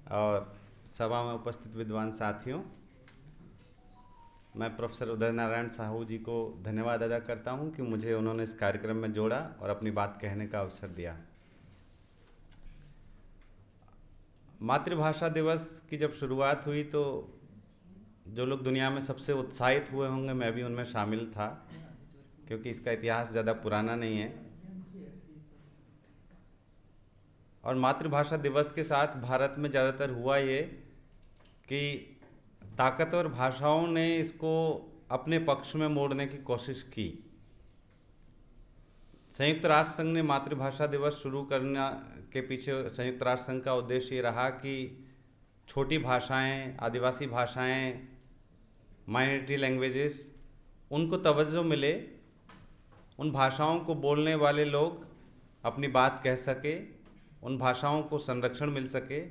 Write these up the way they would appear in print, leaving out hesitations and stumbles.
और सभा में उपस्थित विद्वान साथियों, मैं प्रोफेसर उदय नारायण साहू जी को धन्यवाद अदा करता हूं कि मुझे उन्होंने इस कार्यक्रम में जोड़ा और अपनी बात कहने का अवसर दिया। मातृभाषा दिवस की जब शुरुआत हुई तो जो लोग दुनिया में सबसे उत्साहित हुए होंगे, मैं भी उनमें शामिल था, क्योंकि इसका इतिहास ज़्यादा पुराना नहीं है। और मातृभाषा दिवस के साथ भारत में ज़्यादातर हुआ ये कि ताकतवर भाषाओं ने इसको अपने पक्ष में मोड़ने की कोशिश की। संयुक्त राष्ट्र संघ ने मातृभाषा दिवस शुरू करने के पीछे संयुक्त राष्ट्र संघ का उद्देश्य ये रहा कि छोटी भाषाएं, आदिवासी भाषाएं, माइनॉरिटी लैंग्वेजेस, उनको तवज्जो मिले, उन भाषाओं को बोलने वाले लोग अपनी बात कह सके, उन भाषाओं को संरक्षण मिल सके।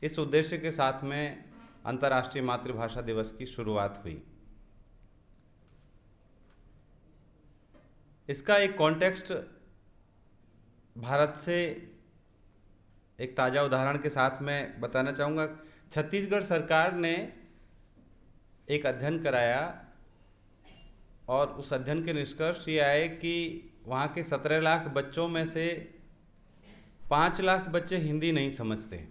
इस उद्देश्य के साथ में अंतर्राष्ट्रीय मातृभाषा दिवस की शुरुआत हुई। इसका एक कॉन्टेक्स्ट भारत से एक ताज़ा उदाहरण के साथ मैं बताना चाहूँगा। छत्तीसगढ़ सरकार ने एक अध्ययन कराया और उस अध्ययन के निष्कर्ष ये आए कि वहाँ के 17 लाख बच्चों में से 5 लाख बच्चे हिंदी नहीं समझते।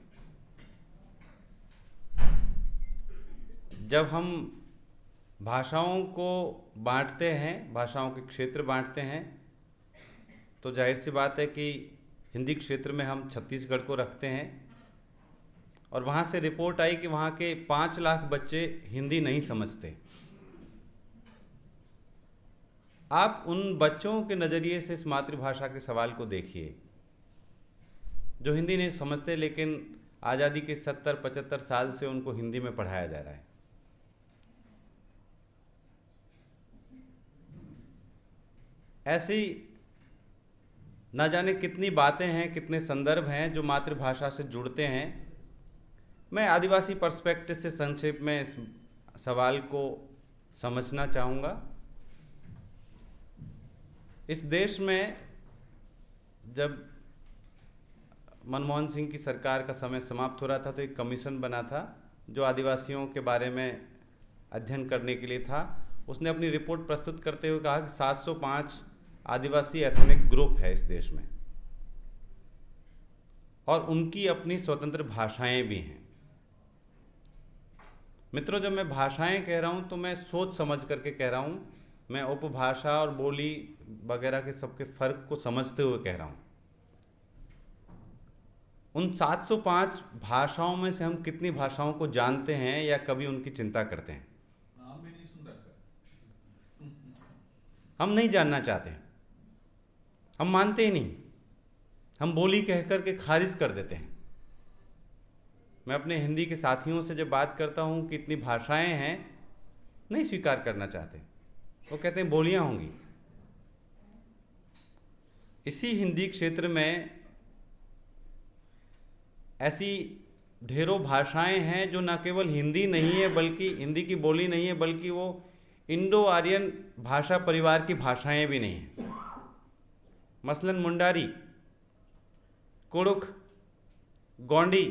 जब हम भाषाओं को बांटते हैं, भाषाओं के क्षेत्र बांटते हैं, तो जाहिर सी बात है कि हिंदी क्षेत्र में हम छत्तीसगढ़ को रखते हैं और वहाँ से रिपोर्ट आई कि वहाँ के 5 लाख बच्चे हिंदी नहीं समझते। आप उन बच्चों के नज़रिए से इस मातृभाषा के सवाल को देखिए, जो हिंदी नहीं समझते, लेकिन आज़ादी के 70-75 साल से उनको हिंदी में पढ़ाया जा रहा है। ऐसी न जाने कितनी बातें हैं, कितने संदर्भ हैं जो मातृभाषा से जुड़ते हैं। मैं आदिवासी पर्सपेक्टिव से संक्षेप में इस सवाल को समझना चाहूँगा। इस देश में जब मनमोहन सिंह की सरकार का समय समाप्त हो रहा था तो एक कमीशन बना था जो आदिवासियों के बारे में अध्ययन करने के लिए था। उसने अपनी रिपोर्ट प्रस्तुत करते हुए कहा कि 705 आदिवासी एथनिक ग्रुप है इस देश में और उनकी अपनी स्वतंत्र भाषाएं भी हैं। मित्रों, जब मैं भाषाएं कह रहा हूं तो मैं सोच समझ करके कह रहा हूं। मैं उपभाषा और बोली वगैरह के सबके फर्क को समझते हुए कह रहा हूं। उन 705 भाषाओं में से हम कितनी भाषाओं को जानते हैं या कभी उनकी चिंता करते हैं? नाम भी नहीं सुन रखा। हम नहीं जानना चाहते, हम मानते ही नहीं, हम बोली कह कर के खारिज कर देते हैं। मैं अपने हिंदी के साथियों से जब बात करता हूँ कि इतनी भाषाएं हैं, नहीं स्वीकार करना चाहते। वो कहते हैं बोलियाँ होंगी। इसी हिंदी क्षेत्र में ऐसी ढेरों भाषाएं हैं जो न केवल हिंदी नहीं है, बल्कि हिंदी की बोली नहीं है, बल्कि वो इंडो आर्यन भाषा परिवार की भाषाएं भी नहीं हैं। मसलन मुंडारी, कुड़ुख, गोंडी,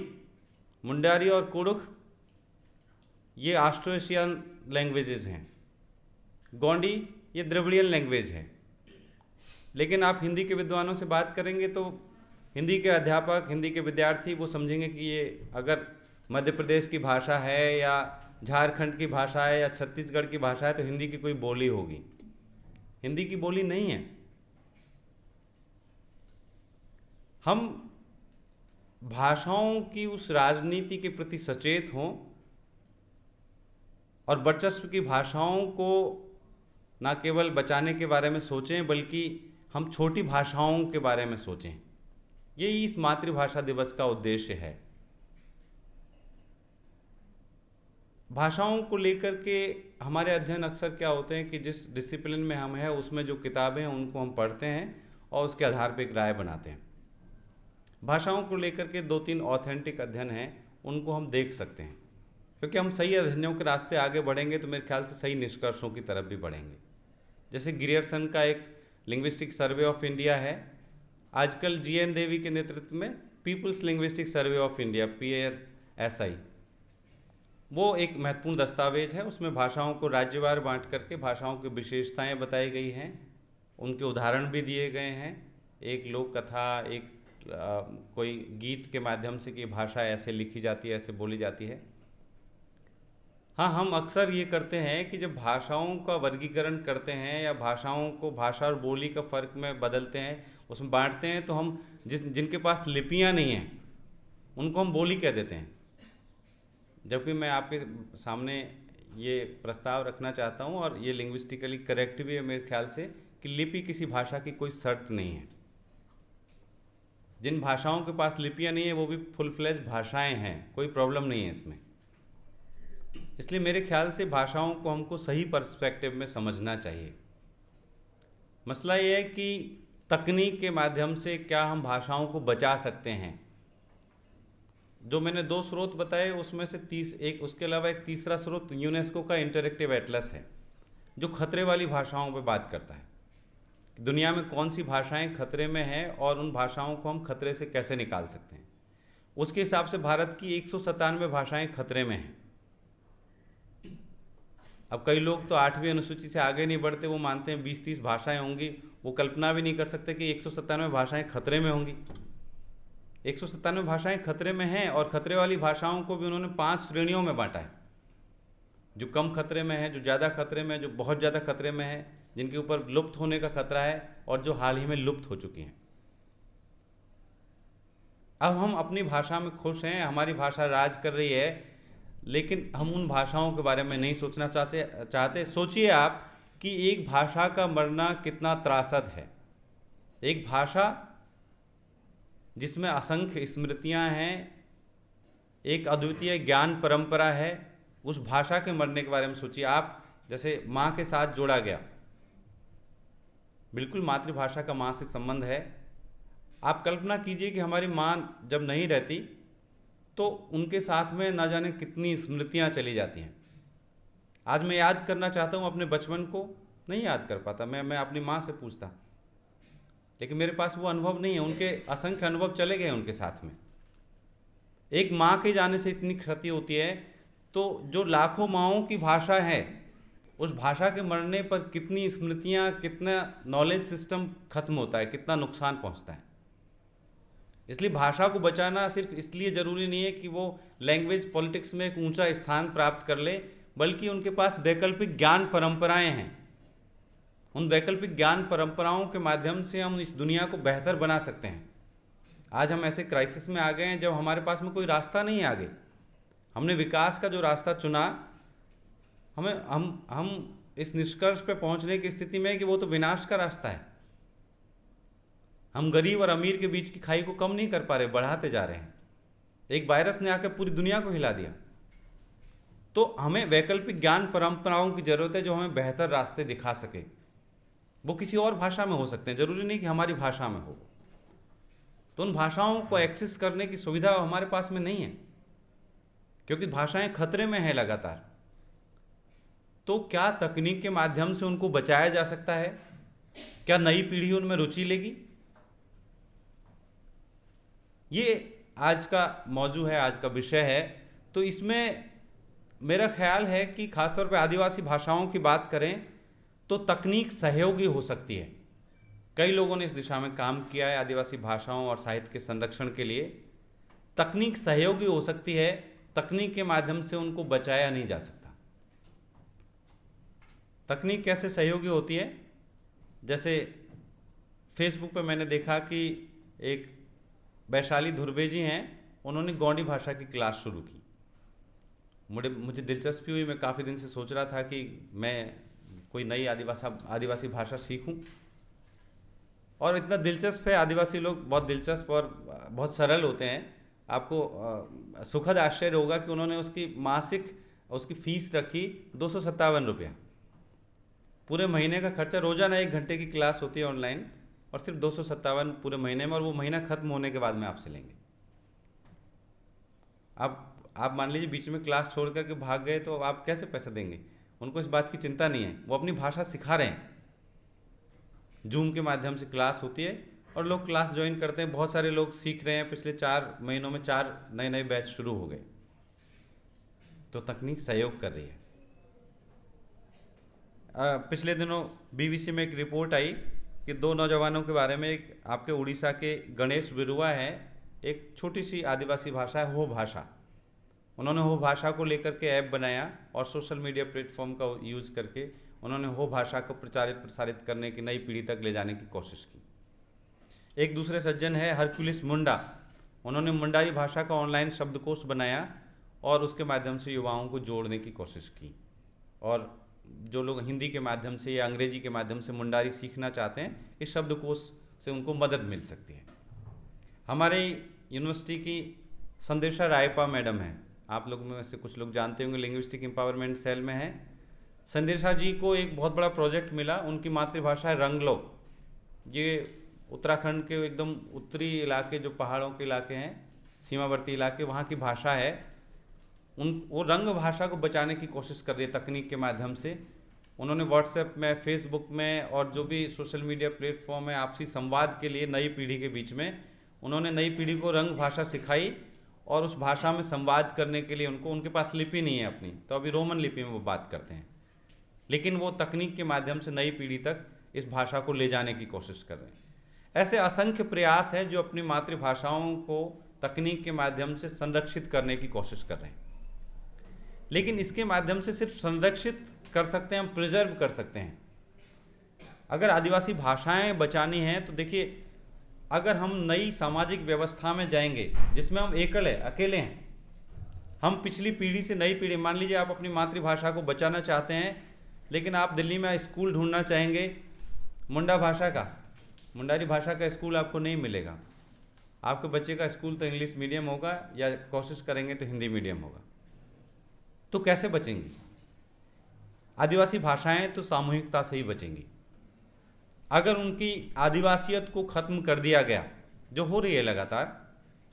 मुंडारी और कुड़ुख ये ऑस्ट्रो एशियन लैंग्वेजेस हैं। गोंडी ये द्रविड़ियन लैंग्वेज है। लेकिन आप हिंदी के विद्वानों से बात करेंगे तो हिंदी के अध्यापक, हिंदी के विद्यार्थी वो समझेंगे कि ये अगर मध्य प्रदेश की भाषा है या झारखंड की भाषा है या छत्तीसगढ़ की भाषा है तो हिंदी की कोई बोली होगी। हिंदी की बोली नहीं है। हम भाषाओं की उस राजनीति के प्रति सचेत हों और वर्चस्व की भाषाओं को न केवल बचाने के बारे में सोचें, बल्कि हम छोटी भाषाओं के बारे में सोचें। यही इस मातृभाषा दिवस का उद्देश्य है। भाषाओं को लेकर के हमारे अध्ययन अक्सर क्या होते हैं कि जिस डिसिप्लिन में हम हैं उसमें जो किताबें हैं उनको हम पढ़ते हैं और उसके आधार पर एक राय बनाते हैं। भाषाओं को लेकर के 2-3 ऑथेंटिक अध्ययन हैं, उनको हम देख सकते हैं, क्योंकि हम सही अध्ययनों के रास्ते आगे बढ़ेंगे तो मेरे ख्याल से सही निष्कर्षों की तरफ भी बढ़ेंगे। जैसे गिरियर्सन का एक लिंग्विस्टिक सर्वे ऑफ इंडिया है। आजकल GN देवी के नेतृत्व में peoples linguistic survey of India SI, वो एक महत्वपूर्ण दस्तावेज है। उसमें भाषाओं को राज्यवार बांट करके भाषाओं की विशेषताएं बताई गई हैं, उनके उदाहरण भी दिए गए हैं, एक लोक कथा, एक कोई गीत के माध्यम से कि भाषा ऐसे लिखी जाती है, ऐसे बोली जाती है। हाँ, हम अक्सर ये करते हैं कि जब भाषाओं का वर्गीकरण करते हैं या भाषाओं को भाषा और बोली का फ़र्क में बदलते हैं, उसमें बांटते हैं, तो हम जिनके पास लिपियां नहीं हैं उनको हम बोली कह देते हैं। जबकि मैं आपके सामने ये प्रस्ताव रखना चाहता हूँ, और ये लिंग्विस्टिकली करेक्ट भी है मेरे ख्याल से, कि लिपि किसी भाषा की कोई शर्त नहीं है। जिन भाषाओं के पास लिपियां नहीं है वो भी फुल फ्लेज भाषाएं हैं, कोई प्रॉब्लम नहीं है इसमें। इसलिए मेरे ख्याल से भाषाओं को हमको सही पर्सपेक्टिव में समझना चाहिए। मसला ये है कि तकनीक के माध्यम से क्या हम भाषाओं को बचा सकते हैं। जो मैंने 2 स्रोत बताए उसमें से उसके अलावा एक तीसरा स्रोत यूनेस्को का इंटरेक्टिव एटलस है, जो खतरे वाली भाषाओं पे बात करता है। दुनिया में कौन सी भाषाएं खतरे में हैं और उन भाषाओं को हम खतरे से कैसे निकाल सकते हैं। उसके हिसाब से भारत की 197 भाषाएं खतरे में हैं। अब कई लोग तो 8वीं अनुसूची से आगे नहीं बढ़ते, वो मानते हैं 20-30 भाषाएं होंगी। वो कल्पना भी नहीं कर सकते कि 197 भाषाएं खतरे में होंगी। 197 भाषाएं खतरे में हैं, और खतरे वाली भाषाओं को भी उन्होंने 5 श्रेणियों में बांटा है। जो कम खतरे में है, जो ज़्यादा खतरे में है, जो बहुत ज़्यादा खतरे में है, जिनके ऊपर लुप्त होने का खतरा है, और जो हाल ही में लुप्त हो चुकी हैं। अब हम अपनी भाषा में खुश हैं, हमारी भाषा राज कर रही है, लेकिन हम उन भाषाओं के बारे में नहीं सोचना चाहते। सोचिए आप कि एक भाषा का मरना कितना त्रासद है। एक भाषा जिसमें असंख्य स्मृतियां हैं, एक अद्वितीय ज्ञान परंपरा है, उस भाषा के मरने के बारे में सोचिए आप। जैसे माँ के साथ जोड़ा गया, बिल्कुल मातृभाषा का माँ से संबंध है। आप कल्पना कीजिए कि हमारी माँ जब नहीं रहती तो उनके साथ में ना जाने कितनी स्मृतियाँ चली जाती हैं। आज मैं याद करना चाहता हूँ अपने बचपन को, नहीं याद कर पाता। मैं अपनी माँ से पूछता, लेकिन मेरे पास वो अनुभव नहीं है। उनके असंख्य अनुभव चले गए उनके साथ में। एक माँ के जाने से इतनी क्षति होती है, तो जो लाखों माँओं की भाषा है, उस भाषा के मरने पर कितनी स्मृतियाँ, कितना नॉलेज सिस्टम खत्म होता है, कितना नुकसान पहुँचता है। इसलिए भाषा को बचाना सिर्फ इसलिए ज़रूरी नहीं है कि वो लैंग्वेज पॉलिटिक्स में एक ऊंचा स्थान प्राप्त कर ले, बल्कि उनके पास वैकल्पिक ज्ञान परंपराएं हैं। उन वैकल्पिक ज्ञान परंपराओं के माध्यम से हम इस दुनिया को बेहतर बना सकते हैं। आज हम ऐसे क्राइसिस में आ गए हैं जब हमारे पास में कोई रास्ता नहीं है आगे। हमने विकास का जो रास्ता चुना, हम इस निष्कर्ष पे पहुंचने की स्थिति में है कि वो तो विनाश का रास्ता है। हम गरीब और अमीर के बीच की खाई को कम नहीं कर पा रहे, बढ़ाते जा रहे हैं। एक वायरस ने आकर पूरी दुनिया को हिला दिया। तो हमें वैकल्पिक ज्ञान परंपराओं की ज़रूरत है जो हमें बेहतर रास्ते दिखा सके। वो किसी और भाषा में हो सकते हैं, ज़रूरी नहीं कि हमारी भाषा में हो। तो उन भाषाओं को एक्सेस करने की सुविधा हमारे पास में नहीं है, क्योंकि भाषाएं खतरे में हैं लगातार। तो क्या तकनीक के माध्यम से उनको बचाया जा सकता है? क्या नई पीढ़ी उनमें रुचि लेगी? ये आज का मौजू है, आज का विषय है। तो इसमें मेरा ख्याल है कि खासतौर पर आदिवासी भाषाओं की बात करें तो तकनीक सहयोगी हो सकती है। कई लोगों ने इस दिशा में काम किया है। आदिवासी भाषाओं और साहित्य के संरक्षण के लिए तकनीक सहयोगी हो सकती है। तकनीक के माध्यम से उनको बचाया नहीं जा सकता। तकनीक कैसे सहयोगी होती है? जैसे फेसबुक पे मैंने देखा कि एक वैशाली धुर्वे जी हैं, उन्होंने गोंडी भाषा की क्लास शुरू की। मुझे दिलचस्पी हुई। मैं काफ़ी दिन से सोच रहा था कि मैं कोई नई आदिवासी भाषा सीखूं, और इतना दिलचस्प है। आदिवासी लोग बहुत दिलचस्प और बहुत सरल होते हैं। आपको सुखद आश्चर्य होगा कि उन्होंने उसकी फ़ीस रखी 257 रुपया। पूरे महीने का खर्चा, रोज़ाना 1 घंटे की क्लास होती है ऑनलाइन, और सिर्फ 257 पूरे महीने में, और वो महीना ख़त्म होने के बाद में आपसे लेंगे। आप मान लीजिए बीच में क्लास छोड़ करके भाग गए तो आप कैसे पैसे देंगे? उनको इस बात की चिंता नहीं है, वो अपनी भाषा सिखा रहे हैं। जूम के माध्यम से क्लास होती है और लोग क्लास ज्वाइन करते हैं। बहुत सारे लोग सीख रहे हैं। पिछले 4 महीनों में 4 नए बैच शुरू हो गए। तो तकनीक सहयोग कर रही है। पिछले दिनों बीबीसी में एक रिपोर्ट आई कि 2 नौजवानों के बारे में, एक आपके उड़ीसा के गणेश बिरुआ हैं, एक छोटी सी आदिवासी भाषा है हो भाषा, उन्होंने हो भाषा को लेकर के ऐप बनाया और सोशल मीडिया प्लेटफॉर्म का यूज़ करके उन्होंने हो भाषा को प्रसारित करने की, नई पीढ़ी तक ले जाने की कोशिश की। एक दूसरे सज्जन है हरकुलिस मुंडा, उन्होंने मुंडारी भाषा का ऑनलाइन शब्दकोश बनाया और उसके माध्यम से युवाओं को जोड़ने की कोशिश की, और जो लोग हिंदी के माध्यम से या अंग्रेजी के माध्यम से मुंडारी सीखना चाहते हैं, इस शब्दकोश से उनको मदद मिल सकती है। हमारे यूनिवर्सिटी की संदेशा रायपा मैडम हैं, आप लोग में से कुछ लोग जानते होंगे, लिंग्विस्टिक एम्पावरमेंट सेल में है। संदेशा जी को एक बहुत बड़ा प्रोजेक्ट मिला, उनकी मातृभाषा है रंगलो। ये उत्तराखंड के एकदम उत्तरी इलाके, जो पहाड़ों के इलाके हैं, सीमावर्ती इलाके, वहाँ की भाषा है। वो रंग भाषा को बचाने की कोशिश कर रही है तकनीक के माध्यम से। उन्होंने व्हाट्सएप में, फेसबुक में और जो भी सोशल मीडिया प्लेटफॉर्म है, आपसी संवाद के लिए नई पीढ़ी के बीच में उन्होंने नई पीढ़ी को रंग भाषा सिखाई, और उस भाषा में संवाद करने के लिए उनके पास लिपि नहीं है अपनी, तो अभी रोमन लिपि में वो बात करते हैं, लेकिन वो तकनीक के माध्यम से नई पीढ़ी तक इस भाषा को ले जाने की कोशिश कर रहे हैं। ऐसे असंख्य प्रयास हैं जो अपनी मातृभाषाओं को तकनीक के माध्यम से संरक्षित करने की कोशिश कर रहे हैं। लेकिन इसके माध्यम से सिर्फ संरक्षित कर सकते हैं, हम प्रिजर्व कर सकते हैं। अगर आदिवासी भाषाएं बचानी हैं तो देखिए, अगर हम नई सामाजिक व्यवस्था में जाएंगे जिसमें हम एकल है, अकेले हैं, हम पिछली पीढ़ी से नई पीढ़ी, मान लीजिए आप अपनी मातृभाषा को बचाना चाहते हैं, लेकिन आप दिल्ली में स्कूल ढूंढना चाहेंगे मुंडारी भाषा का स्कूल आपको नहीं मिलेगा। आपके बच्चे का स्कूल तो इंग्लिश मीडियम होगा, या कोशिश करेंगे तो हिंदी मीडियम होगा। तो कैसे बचेंगी? आदिवासी भाषाएं तो सामूहिकता से ही बचेंगी। अगर उनकी आदिवासियत को ख़त्म कर दिया गया, जो हो रही है लगातार,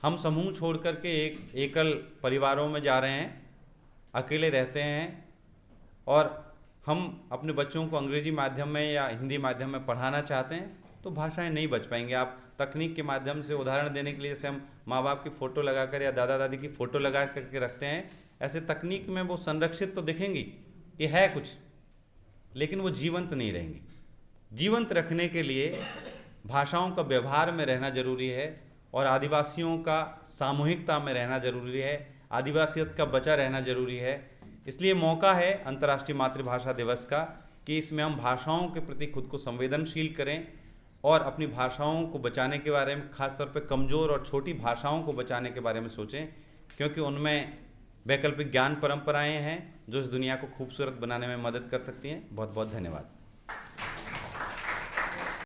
हम समूह छोड़ करके एक एकल परिवारों में जा रहे हैं, अकेले रहते हैं, और हम अपने बच्चों को अंग्रेजी माध्यम में या हिंदी माध्यम में पढ़ाना चाहते हैं, तो भाषाएं नहीं बच पाएंगी। आप तकनीक के माध्यम से, उदाहरण देने के लिए, जैसे हम माँ बाप की फ़ोटो लगाकर या दादा दादी की फ़ोटो लगा करके रखते हैं, ऐसे तकनीक में वो संरक्षित तो दिखेंगी कि है कुछ, लेकिन वो जीवंत नहीं रहेंगी। जीवंत रखने के लिए भाषाओं का व्यवहार में रहना जरूरी है, और आदिवासियों का सामूहिकता में रहना जरूरी है, आदिवासियत का बचा रहना जरूरी है। इसलिए मौका है अंतर्राष्ट्रीय मातृभाषा दिवस का कि इसमें हम भाषाओं के प्रति खुद को संवेदनशील करें, और अपनी भाषाओं को बचाने के बारे में, खासतौर पे कमज़ोर और छोटी भाषाओं को बचाने के बारे में सोचें, क्योंकि उनमें वैकल्पिक ज्ञान परंपराएं हैं जो इस दुनिया को खूबसूरत बनाने में मदद कर सकती हैं। बहुत बहुत धन्यवाद।